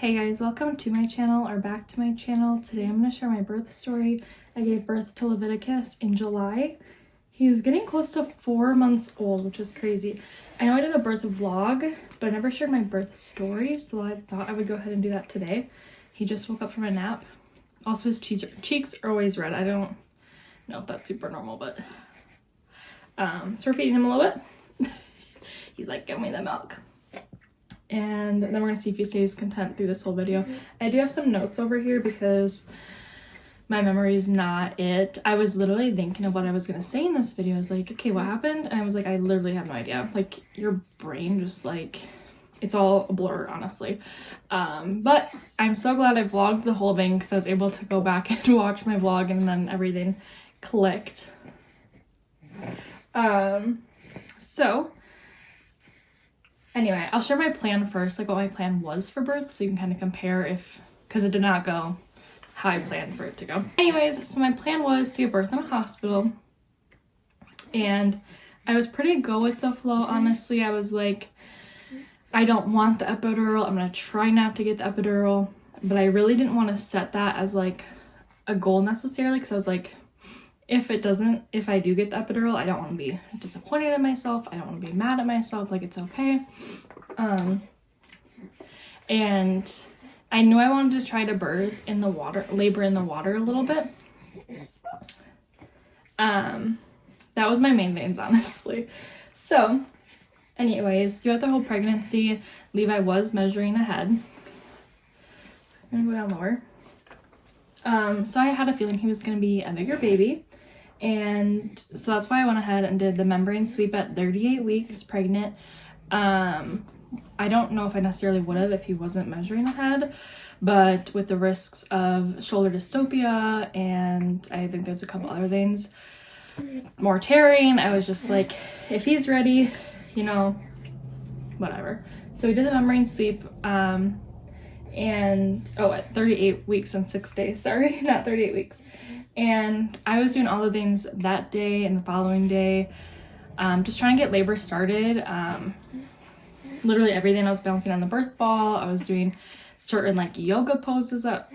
Hey guys, welcome to my channel or back to my channel. Today I'm going to share my birth story. I gave birth to Leviticus in July. He's getting close to 4 months old, which is crazy. I know I did a birth vlog, but I never shared my birth story, so I thought I would go ahead and do that today. He just woke up from a nap. Also, his cheeks are always red. I don't know if that's super normal, but so we're feeding him a little bit. He's like, give me the milk. And then we're gonna see if he stays content through this whole video. I do have some notes over here because my memory is not it. I was literally thinking of what I was gonna say in this video. I was like, okay, what happened? And I was like, I literally have no idea. Like, your brain just like, it's all a blur, honestly. But I'm so glad I vlogged the whole thing because I was able to go back and watch my vlog and then everything clicked. So anyway, I'll share my plan first, like what my plan was for birth, so you can kind of compare because it did not go how I planned for it to go. Anyways, so my plan was to give birth in a hospital, and I was pretty go with the flow, honestly. I was like, I don't want the epidural, I'm gonna try not to get the epidural, but I really didn't want to set that as like a goal necessarily, because I was like, if I do get the epidural, I don't want to be disappointed in myself. I don't want to be mad at myself. Like, it's okay. And I knew I wanted to try to labor in the water a little bit. That was my main things, honestly. So anyways, throughout the whole pregnancy, Levi was measuring ahead. I'm gonna go down lower. So I had a feeling he was gonna be a bigger baby. And so that's why I went ahead and did the membrane sweep at 38 weeks pregnant. I don't know if I necessarily would have if he wasn't measuring ahead, but with the risks of shoulder dystopia and I think there's a couple other things, more tearing, I was just like, if he's ready, you know, whatever. So we did the membrane sweep at 38 weeks and 6 days, sorry, not 38 weeks. And I was doing all the things that day and the following day, just trying to get labor started. Literally everything. I was bouncing on the birth ball. I was doing certain like yoga poses that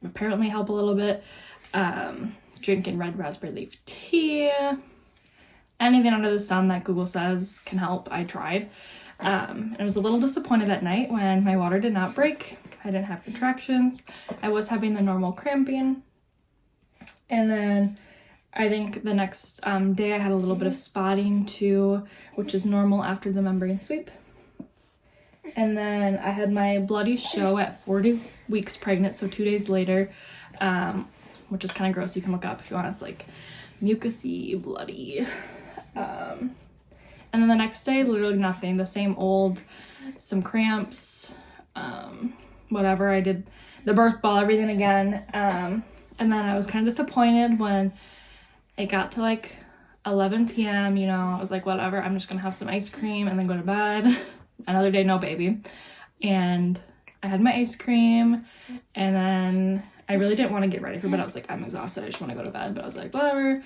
apparently help a little bit. Drinking red raspberry leaf tea. Anything under the sun that Google says can help, I tried. And I was a little disappointed that night when my water did not break. I didn't have contractions. I was having the normal cramping. And then I think the next day I had a little bit of spotting too, which is normal after the membrane sweep. And then I had my bloody show at 40 weeks pregnant, so 2 days later, which is kind of gross. You can look up if you want. It's like mucusy, bloody. And then the next day, literally nothing. The same old, some cramps, whatever. I did the birth ball, everything again. And then I was kind of disappointed when it got to like 11 p.m. You know, I was like, whatever, I'm just gonna have some ice cream and then go to bed. Another day, no baby. And I had my ice cream, and then I really didn't want to get ready for bed. I was like, I'm exhausted, I just want to go to bed. But I was like, whatever,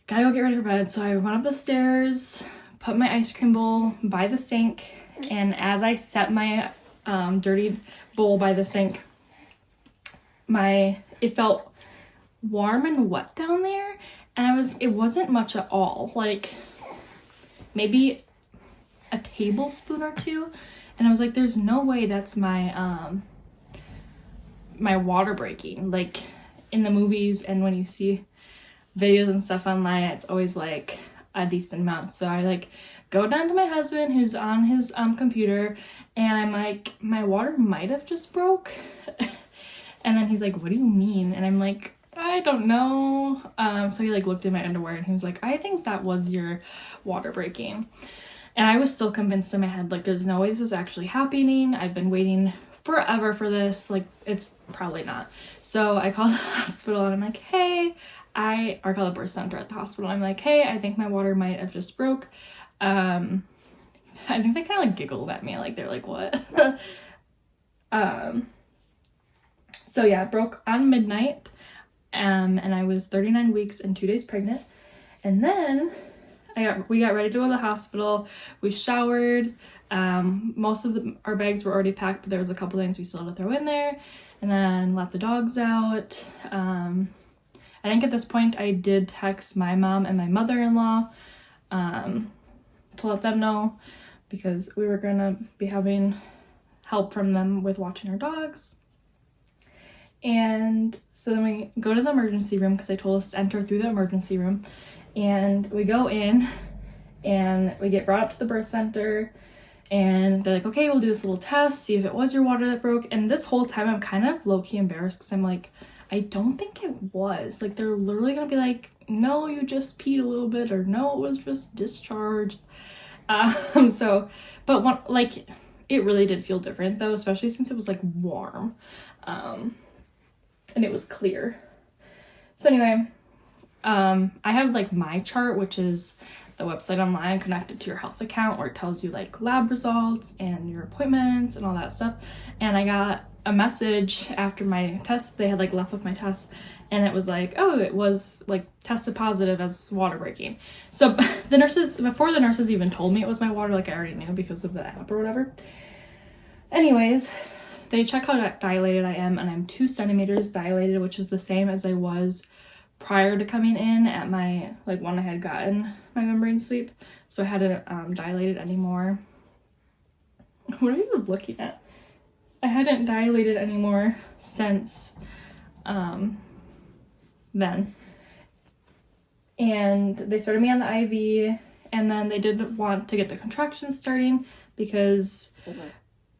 gotta go get ready for bed. So I went up the stairs, put my ice cream bowl by the sink, and as I set my dirty bowl by the sink, it felt warm and wet down there, and it wasn't much at all, like maybe a tablespoon or two, and I was like, there's no way that's my my water breaking. Like in the movies and when you see videos and stuff online, it's always like a decent amount. So I like go down to my husband who's on his computer, and I'm like, my water might have just broke. And then he's like, what do you mean? And I'm like, I don't know. So he like looked at my underwear and he was like, I think that was your water breaking. And I was still convinced in my head, like, there's no way this is actually happening. I've been waiting forever for this. Like, it's probably not. So I called the hospital and I'm like, hey, I called the birth center at the hospital. I'm like, hey, I think my water might have just broke. I think they kind of like giggled at me. Like, they're like, what? So yeah, it broke on midnight, and I was 39 weeks and 2 days pregnant. And then we got ready to go to the hospital. We showered, Most of our bags were already packed, but there was a couple things we still had to throw in there, and then let the dogs out. I think at this point I did text my mom and my mother-in-law to let them know, because we were gonna be having help from them with watching our dogs. And so then we go to the emergency room, because they told us to enter through the emergency room, and we go in and we get brought up to the birth center, and they're like, okay, we'll do this little test, see if it was your water that broke. And this whole time I'm kind of low-key embarrassed, because I'm like, I don't think it was. Like, they're literally gonna be like, no, you just peed a little bit, or no, it was just discharge. But like, it really did feel different though, especially since it was like warm, and it was clear. So anyway, I have like my chart, which is the website online connected to your health account, where it tells you like lab results and your appointments and all that stuff. And I got a message after my test. They had like left with my test, and it was like, oh, it was like tested positive as water breaking. So the nurses, before the nurses even told me it was my water, like I already knew because of the app or whatever. Anyways, they check how dilated I am, and I'm 2 centimeters dilated, which is the same as I was prior to coming in at my, like, when I had gotten my membrane sweep. So I hadn't dilated anymore. What are you looking at? I hadn't dilated anymore since then. And they started me on the IV, and then they did want to get the contractions starting, because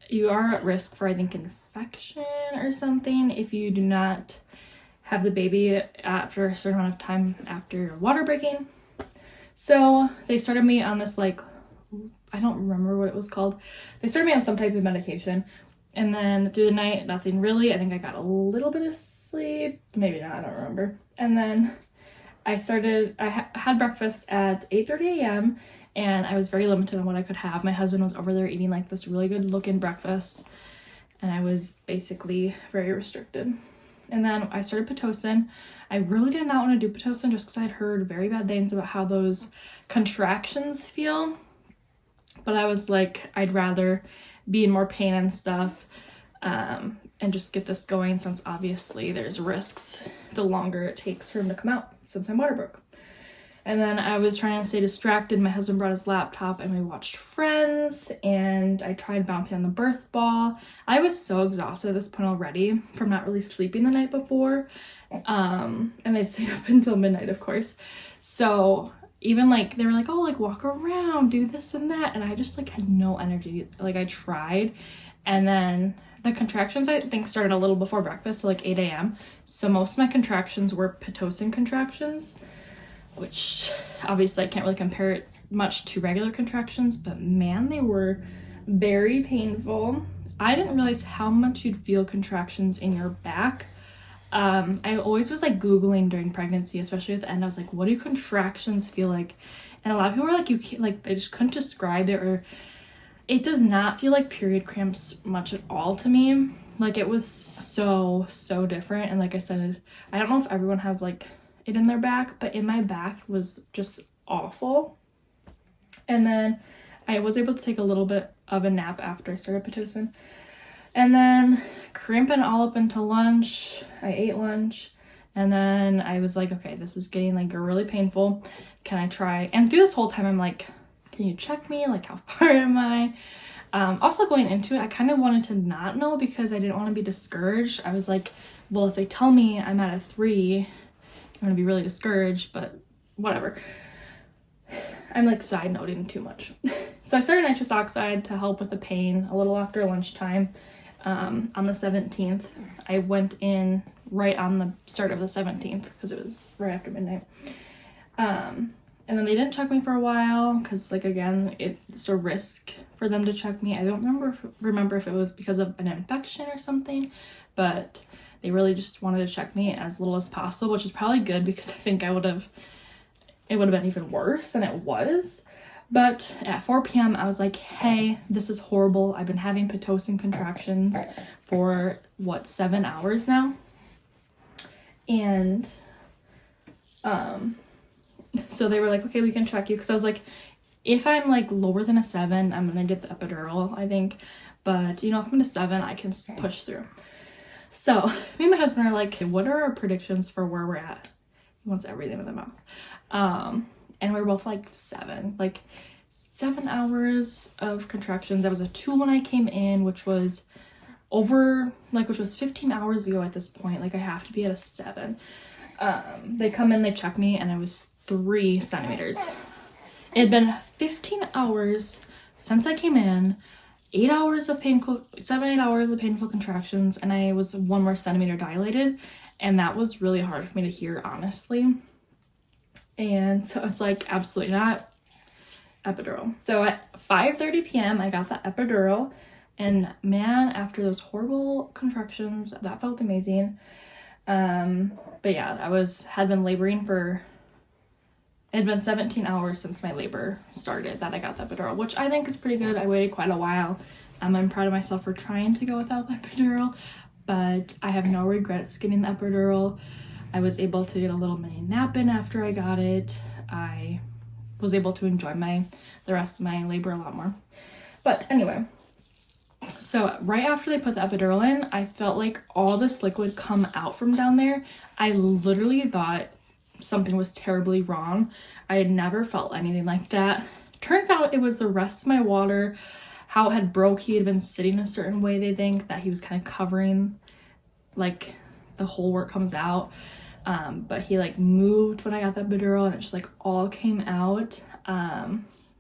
you are at risk for, I think, infection or something if you do not have the baby after a certain amount of time after your water breaking. So they started me on this, like, I don't remember what it was called. They started me on some type of medication, and then through the night, nothing really. I think I got a little bit of sleep, maybe not, I don't remember. And then I had breakfast at 8:30 a.m. and I was very limited on what I could have. My husband was over there eating like this really good looking breakfast, and I was basically very restricted. And then I started Pitocin. I really did not want to do Pitocin just because I had heard very bad things about how those contractions feel. But I was like, I'd rather be in more pain and stuff, and just get this going, since obviously there's risks the longer it takes for him to come out, since my water broke. And then I was trying to stay distracted. My husband brought his laptop and we watched Friends, and I tried bouncing on the birth ball. I was so exhausted at this point already from not really sleeping the night before. And I'd stay up until midnight, of course. So even like, they were like, oh, like walk around, do this and that. And I just like had no energy. Like I tried. And then the contractions, I think, started a little before breakfast, so like 8 a.m. So most of my contractions were Pitocin contractions, which obviously I can't really compare it much to regular contractions, but man, they were very painful. I didn't realize how much you'd feel contractions in your back. I always was like Googling during pregnancy, especially at the end. I was like, what do contractions feel like? And a lot of people were like, you can't, like, they just couldn't describe it, or it does not feel like period cramps much at all to me. Like it was so different. And like I said, I don't know if everyone has like it in their back, but in my back was just awful. And then I was able to take a little bit of a nap after I started Pitocin, and then cramping all up until lunch. I ate lunch, and then I was like, okay, this is getting like really painful. Can I try? And through this whole time I'm like, can you check me? Like, how far am I? Also going into it, I kind of wanted to not know, because I didn't want to be discouraged. I was like, well, if they tell me I'm at a 3, I'm gonna be really discouraged, but whatever. I'm like side noting too much. So I started nitrous oxide to help with the pain a little after lunchtime, on the 17th. I went in right on the start of the 17th because it was right after midnight. And then they didn't check me for a while because, like, again, it's a risk for them to check me. I don't remember if it was because of an infection or something, but they really just wanted to check me as little as possible, which is probably good, because I think it would have been even worse than it was. But at 4 p.m. I was like, hey, this is horrible. I've been having Pitocin contractions for 7 hours now. And so they were like, okay, we can check you. Because I was like, If I'm like lower than a 7, I'm gonna get the epidural, I think. But you know, if I'm at a 7, I can push through. So me and my husband are like, what are our predictions for where we're at? He wants everything with the mouth. And we're both like 7. Like 7 hours of contractions. That was a 2 when I came in, which was 15 hours ago at this point. Like I have to be at a 7. They come in, they check me, and I was 3 centimeters. It had been 15 hours since I came in, 7, 8 hours of painful contractions, and I was 1 more centimeter dilated, and that was really hard for me to hear, honestly. And so I was like, absolutely not, epidural. So at 5:30 p.m. I got that epidural, and man, after those horrible contractions, that felt amazing. But yeah, had been laboring for, it had been 17 hours since my labor started that I got the epidural, which I think is pretty good. I waited quite a while. I'm proud of myself for trying to go without the epidural, but I have no regrets getting the epidural. I was able to get a little mini nap in after I got it. I was able to enjoy the rest of my labor a lot more. But anyway, so right after they put the epidural in, I felt like all this liquid come out from down there. I literally thought something was terribly wrong. I had never felt anything like that. Turns out it was the rest of my water, how it had broke. He had been sitting a certain way, they think, that he was kind of covering, like the hole where it comes out. But he like moved when I got that epidural, and it just like all came out.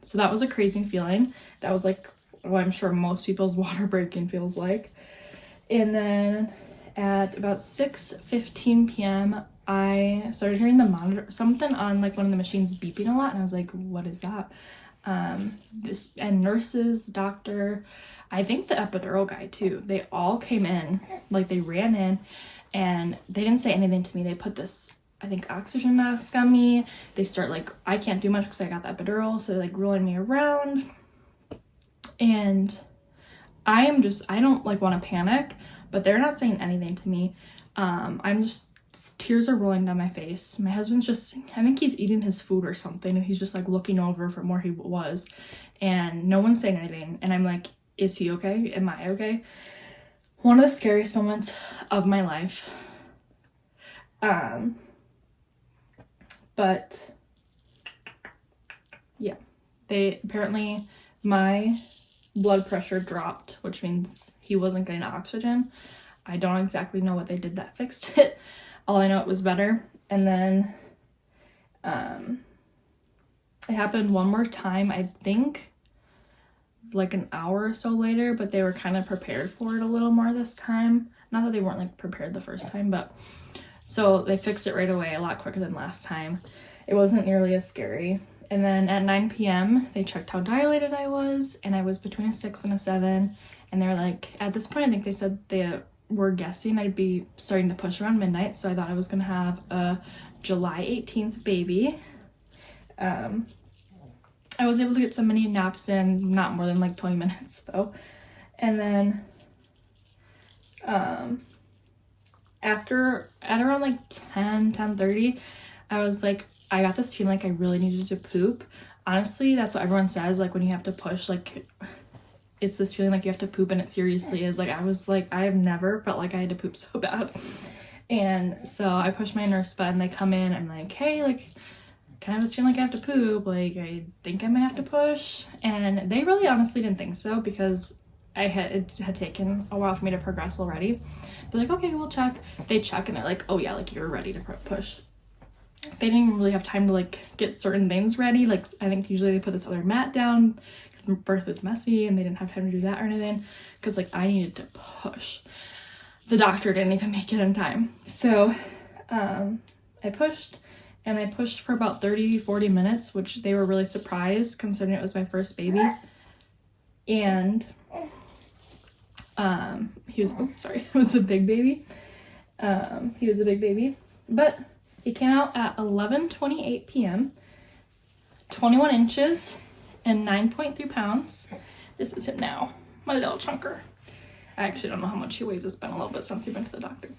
So that was a crazy feeling. That was like what I'm sure most people's water breaking feels like. And then at about 6:15 p.m. I started hearing the monitor, something on like one of the machines beeping a lot, and I was like, what is that? And nurses, the doctor, I think the epidural guy too, they all came in, like they ran in, and they didn't say anything to me. They put this, I think, oxygen mask on me. They start like, I can't do much because I got the epidural, so they're like rolling me around. And I don't like want to panic, but they're not saying anything to me. Tears are rolling down my face. My husband's I think he's eating his food or something, and he's just like looking over from where he was, and no one's saying anything. And I'm like, is he okay? Am I okay? One of the scariest moments of my life. But yeah, apparently my blood pressure dropped, which means he wasn't getting oxygen. I don't exactly know what they did that fixed it. All I know, it was better. And then it happened one more time, I think like an hour or so later, but they were kind of prepared for it a little more this time. Not that they weren't like prepared the first time, but so they fixed it right away, a lot quicker than last time. It wasn't nearly as scary. And then at 9 p.m. they checked how dilated I was, and I was between a 6 and a 7. And they're like, at this point, I think they said they were guessing I'd be starting to push around midnight, so I thought I was gonna have a July 18th baby. I was able to get some mini naps in, not more than like 20 minutes though. And then at around like 10:30, I was like, I got this feeling like I really needed to poop. Honestly, that's what everyone says, like when you have to push, like it's this feeling like you have to poop, and it seriously is. Like I was like, I have never felt like I had to poop so bad. And so I pushed my nurse bed, and they come in. I'm like, hey, like kind of just feeling like I have to poop. Like I think I might have to push. And they really honestly didn't think so, because it had taken a while for me to progress already. They're like, okay, we'll check. They check, and they're like, oh yeah, like you're ready to push. They didn't even really have time to like get certain things ready. Like I think usually they put this other mat down because birth is messy, and they didn't have time to do that or anything, because like I needed to push. The doctor didn't even make it in time. So I pushed, and I pushed for about 30-40 minutes, which they were really surprised considering it was my first baby. And it was a big baby. He was a big baby, but he came out at 11:28 p.m., 21 inches and 9.3 pounds. This is him now, my little chunker. I actually don't know how much he weighs. It's been a little bit since he went to the doctor.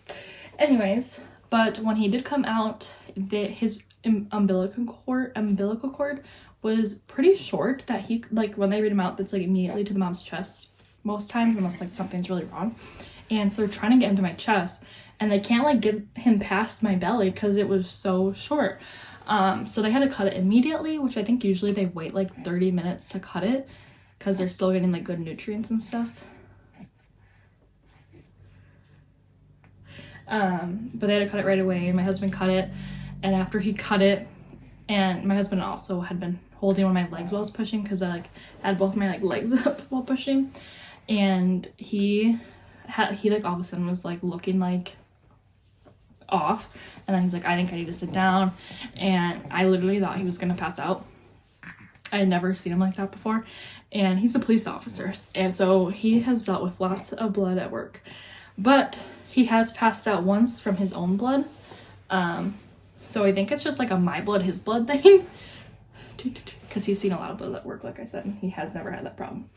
Anyways, but when he did come out, his umbilical cord was pretty short, that he, like, when they read him out, that's like immediately to the mom's chest most times, unless like something's really wrong. And so they're trying to get into my chest, and they can't like get him past my belly because it was so short. So they had to cut it immediately, which I think usually they wait like 30 minutes to cut it because they're still getting like good nutrients and stuff. But they had to cut it right away. My husband cut it, and after he cut it, and my husband also had been holding one of my legs while I was pushing, because I like had both my like legs up while pushing, and he like all of a sudden was like looking like off, and then he's like, I think I need to sit down, and I literally thought he was gonna pass out. I had never seen him like that before, and he's a police officer, and so he has dealt with lots of blood at work, but he has passed out once from his own blood. So I think it's just like a my blood, his blood thing, because he's seen a lot of blood at work, like I said, and he has never had that problem.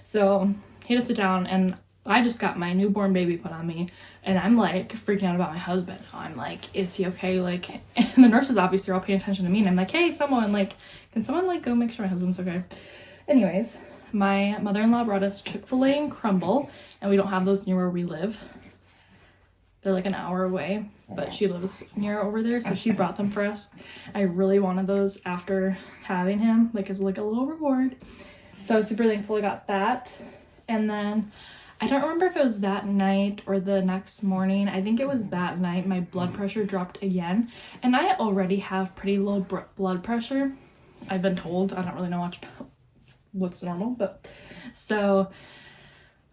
So he had to sit down, and I just got my newborn baby put on me, and I'm like freaking out about my husband. I'm like, is he okay? Like, and the nurses obviously are all paying attention to me, and I'm like, hey, someone, like, can someone like go make sure my husband's okay? Anyways, my mother-in-law brought us Chick-fil-A and Crumble, and we don't have those near where we live. They're like an hour away, but she lives near over there, so she brought them for us. I really wanted those after having him, like as like a little reward. So I was super thankful I got that. And then I don't remember if it was that night or the next morning. I think it was that night. My blood pressure dropped again, and I already have pretty low blood pressure. I've been told. I don't really know much about what's normal, but so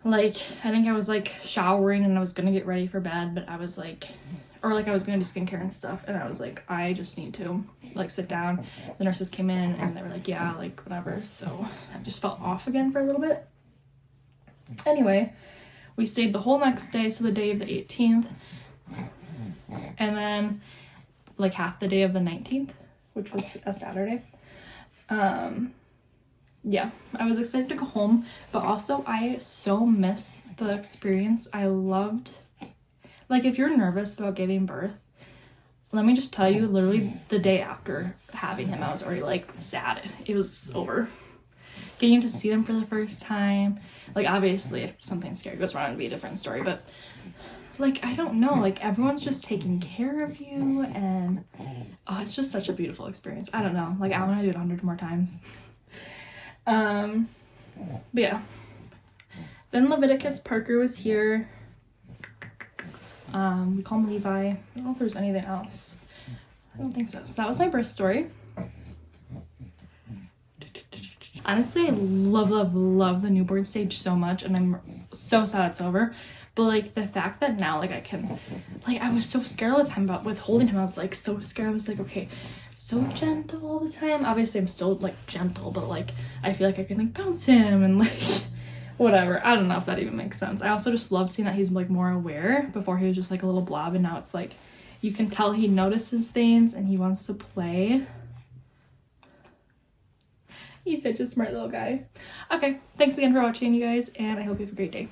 like I think I was like showering and I was gonna get ready for bed, but I was like, or like I was gonna do skincare and stuff, and I was like, I just need to like sit down. The nurses came in and they were like, yeah, like whatever. So I just felt off again for a little bit. Anyway, we stayed the whole next day, so the day of the 18th, and then like half the day of the 19th, which was a Saturday. Yeah, I was excited to go home, but also I so miss the experience. I loved, like, if you're nervous about giving birth, let me just tell you, literally the day after having him, I was already like sad. It was over. Getting to see them for the first time, like obviously if something scary goes wrong, it'd be a different story, but like, I don't know, like everyone's just taking care of you, and oh, it's just such a beautiful experience. I don't know, like I want to do it 100 more times. But yeah, then Leviticus Parker was here. We call him Levi. I don't know if there's anything else. I don't think so. So that was my birth story. Honestly, I love the newborn stage so much, and I'm so sad it's over. But like the fact that now like I can, like I was so scared all the time about withholding him. I was like so scared. I was like, okay, so gentle all the time. Obviously I'm still like gentle, but like I feel like I can like bounce him and like whatever. I don't know if that even makes sense. I also just love seeing that he's like more aware. Before he was just like a little blob, and now it's like you can tell he notices things and he wants to play. He's such a smart little guy. Okay, thanks again for watching, you guys, and I hope you have a great day.